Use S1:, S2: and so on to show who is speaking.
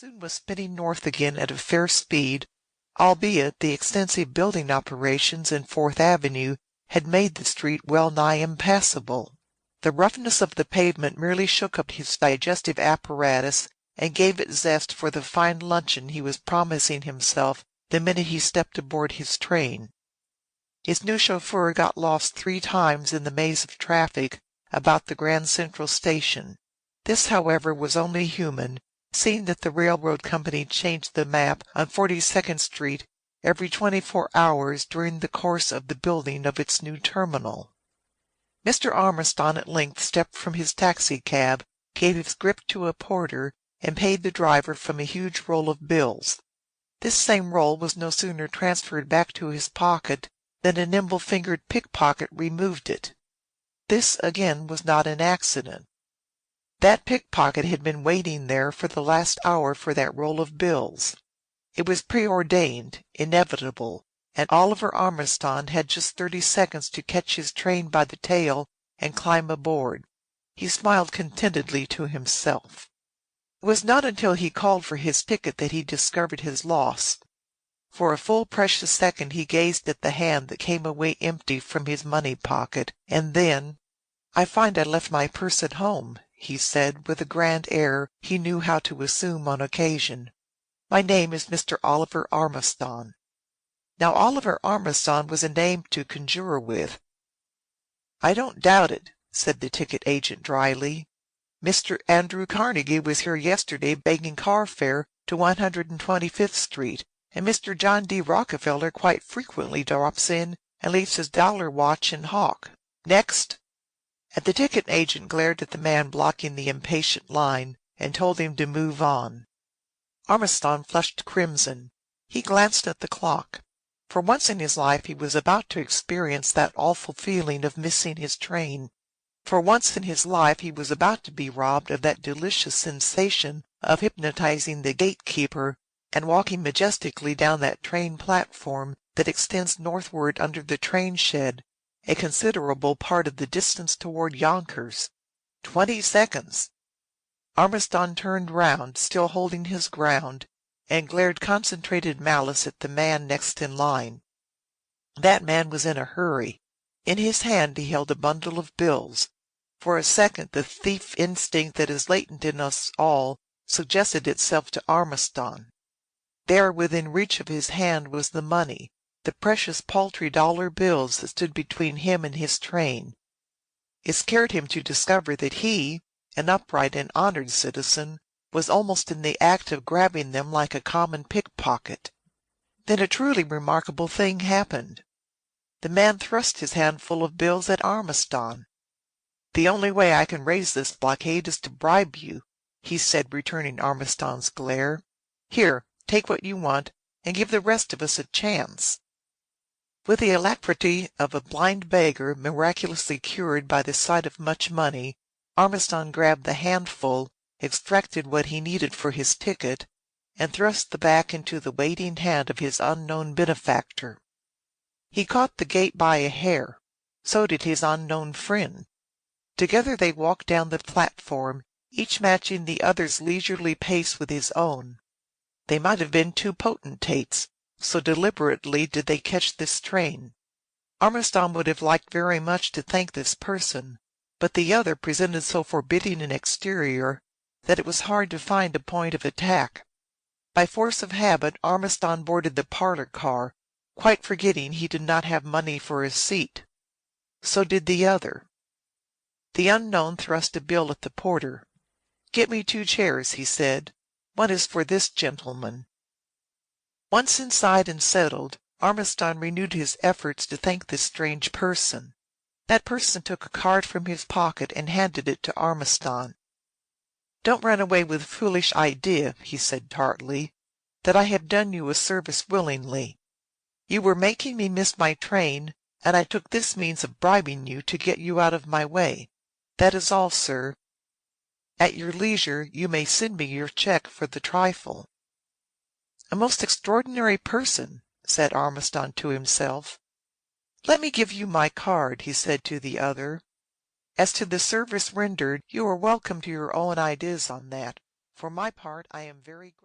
S1: soon was spinning north again at a fair speed, albeit the extensive building operations in Fourth Avenue had made the street well nigh impassable. The roughness of the pavement merely shook up his digestive apparatus and gave it zest for the fine luncheon he was promising himself the minute he stepped aboard his train. His new chauffeur got lost 3 times in the maze of traffic about the Grand Central Station. This, however, was only human, seeing that the railroad company changed the map on 42nd Street every 24 hours during the course of the building of its new terminal. Mr. Armiston at length stepped from his taxicab, gave his grip to a porter, and paid the driver from a huge roll of bills. This same roll was no sooner transferred back to his pocket than a nimble-fingered pickpocket removed it. This, again, was not an accident. That pickpocket had been waiting there for the last hour for that roll of bills. It was preordained, inevitable, and Oliver Armiston had just 30 seconds to catch his train by the tail and climb aboard. He smiled contentedly to himself. It was not until he called for his ticket that he discovered his loss. For a full precious second he gazed at the hand that came away empty from his money pocket, and then, "I find I left my purse at home," he said, with a grand air he knew how to assume on occasion. "My name is Mr. Oliver Armiston." Now Oliver Armiston was a name to conjure with. "I don't doubt it," said the ticket agent dryly. "Mr. Andrew Carnegie was here yesterday begging car fare to 125th Street, and Mr. John D. Rockefeller quite frequently drops in and leaves his dollar watch in Hawk. Next." And the ticket agent glared at the man blocking the impatient line and told him to move on. Armiston flushed crimson. He glanced at the clock. For once in his life he was about to experience that awful feeling of missing his train. For once in his life he was about to be robbed of that delicious sensation of hypnotizing the gatekeeper and walking majestically down that train platform that extends northward under the train shed, a considerable part of the distance toward Yonkers. 20 seconds! Armiston turned round, still holding his ground, and glared concentrated malice at the man next in line. That man was in a hurry. In his hand he held a bundle of bills. For a second the thief instinct that is latent in us all suggested itself to Armiston. There within reach of his hand was the money, the precious paltry dollar bills that stood between him and his train. It scared him to discover that he, an upright and honored citizen, was almost in the act of grabbing them like a common pickpocket. Then a truly remarkable thing happened. The man thrust his handful of bills at Armiston. "The only way I can raise this blockade is to bribe you," he said, returning Armiston's glare. "Here, take what you want, and give the rest of us a chance." With the alacrity of a blind beggar miraculously cured by the sight of much money, Armiston grabbed the handful, extracted what he needed for his ticket, and thrust the back into the waiting hand of his unknown benefactor. He caught the gate by a hair. So did his unknown friend. Together they walked down the platform, each matching the other's leisurely pace with his own. They might have been 2 potentates, so deliberately did they catch this train. Armiston would have liked very much to thank this person, but the other presented so forbidding an exterior that it was hard to find a point of attack. By force of habit Armiston boarded the parlor car, quite forgetting he did not have money for a seat. So did the other. The unknown thrust a bill at the porter. "Get me 2 chairs," he said. "One is for this gentleman." Once inside and settled, Armiston renewed his efforts to thank this strange person. That person took a card from his pocket and handed it to Armiston. "Don't run away with a foolish idea," he said tartly, "that I have done you a service willingly. You were making me miss my train, and I took this means of bribing you to get you out of my way. That is all, sir. At your leisure you may send me your check for the trifle." "A most extraordinary person," said Armiston to himself. "Let me give you my card," he said to the other. "As to the service rendered, you are welcome to your own ideas on that. For my part, I am very grateful."